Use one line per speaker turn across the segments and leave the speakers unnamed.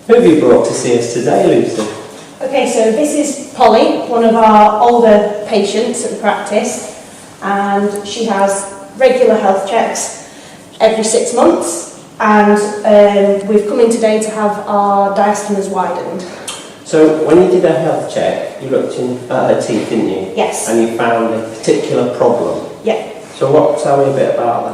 Who have you brought to see us today, Lucy?
Okay, so this is Polly, one of our older patients at the practice, and she has regular health checks every 6 months, and we've come in today to have our diastemas widened.
So when you did a health check, you looked in her teeth, didn't you?
Yes.
And you found a particular problem.
Yeah.
So tell me a bit about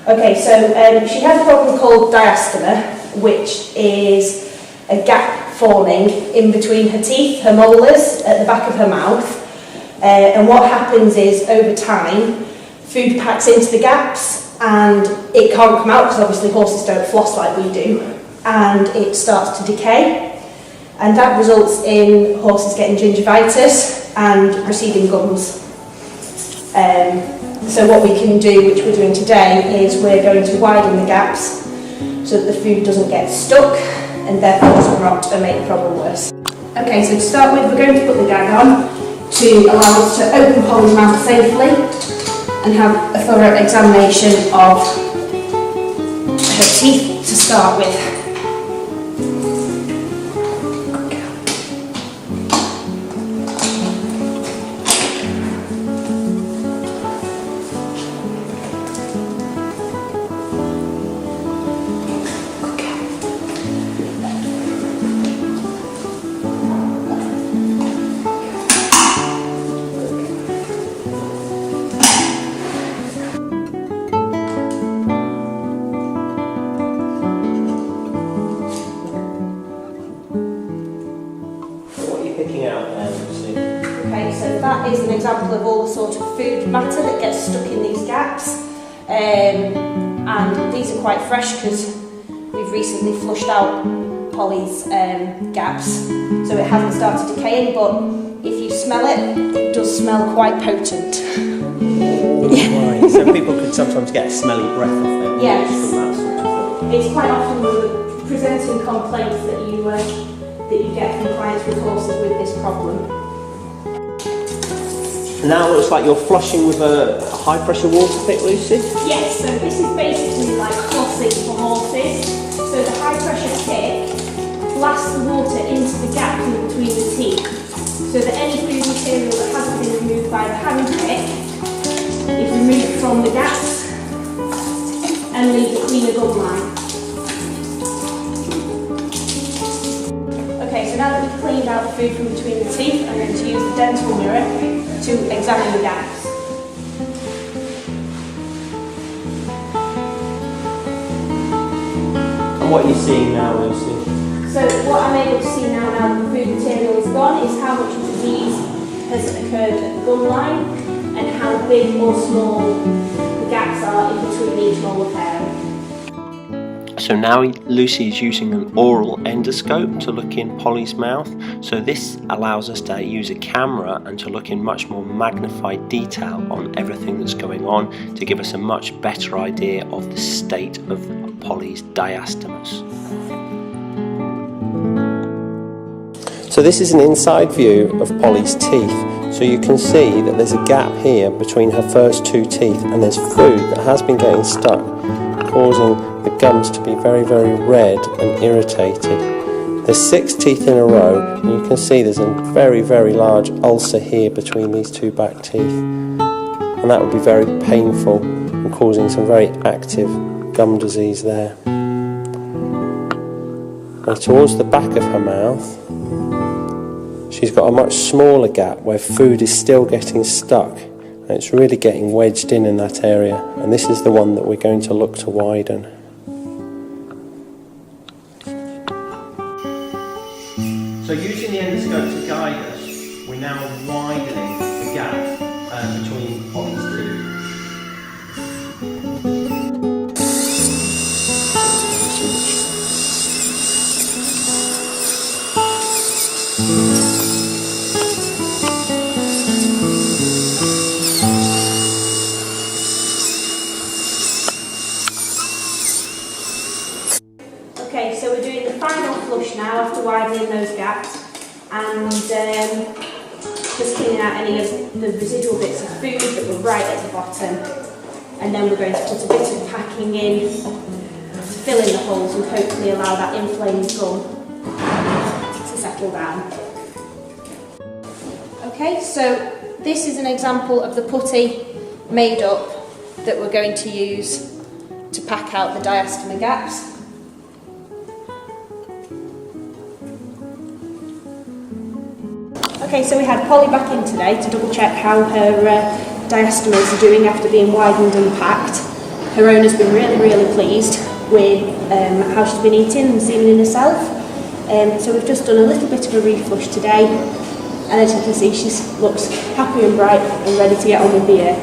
that.
Okay, so she has a problem called diastema, which is a gap forming in between her teeth, her molars, at the back of her mouth. And what happens is, over time, food packs into the gaps and it can't come out because obviously horses don't floss like we do, and it starts to decay. And that results in horses getting gingivitis and receding gums. So what we can do, which we're doing today, is we're going to widen the gaps so that the food doesn't get stuck and therefore doesn't rot and make the problem worse. Okay, so to start with, we're going to put the gag on to allow us to open Polly's mouth safely and have a thorough examination of her teeth to start with. Okay, so that is an example of all the sort of food matter that gets stuck in these gaps, and these are quite fresh because we've recently flushed out Polly's gaps, so it hasn't started decaying, but if you smell it, it does smell quite potent.
Right, so people could sometimes get a smelly breath off them.
Yes,
from that sort of
it's quite often the presenting complaints that you get from clients with horses with this problem.
Now it looks like you're flushing with a high pressure water pick, Lucy?
Yes, so this is basically like flossing for horses. So the high pressure pick blasts the water into the gap in between the teeth, so that any food material that hasn't been removed by the hand pick is removed from the gaps and leaves a cleaner gum line. Okay, so now that we've cleaned out the food from between the teeth, I'm going to use the dental mirror to examine the gaps.
And what are you seeing now, Lucy?
So what I'm able to see now that the food material is gone is how much disease has occurred at the gum line and how big or small the gaps are in between each molar pair.
So now Lucy is using an oral endoscope to look in Polly's mouth. So this allows us to use a camera and to look in much more magnified detail on everything that's going on to give us a much better idea of the state of Polly's diastemas. So this is an inside view of Polly's teeth. So you can see that there's a gap here between her first two teeth, and there's food that has been getting stuck, causing the gums to be very, very red and irritated. There's 6 teeth in a row, and you can see there's a very, very large ulcer here between these 2 back teeth, and that would be very painful and causing some very active gum disease there. Now towards the back of her mouth, she's got a much smaller gap where food is still getting stuck, and it's really getting wedged in that area, and this is the one that we're going to look to widen. So using the endoscope to guide us, we're now widening the gap between Polly's teeth.
Okay, so we're doing the final flush now after widening those gaps, and just cleaning out any of the residual bits of food that were right at the bottom, and then we're going to put a bit of packing in to fill in the holes and hopefully allow that inflamed gum settle down. Okay, so this is an example of the putty made up that we're going to use to pack out the diastema gaps. Okay, so we had Polly back in today to double check how her diastemas are doing after being widened and packed. Her owner's been really pleased with how she's been eating and sealing herself. So we've just done a little bit of a reflush today, and as you can see, she looks happy and bright and ready to get on with the year.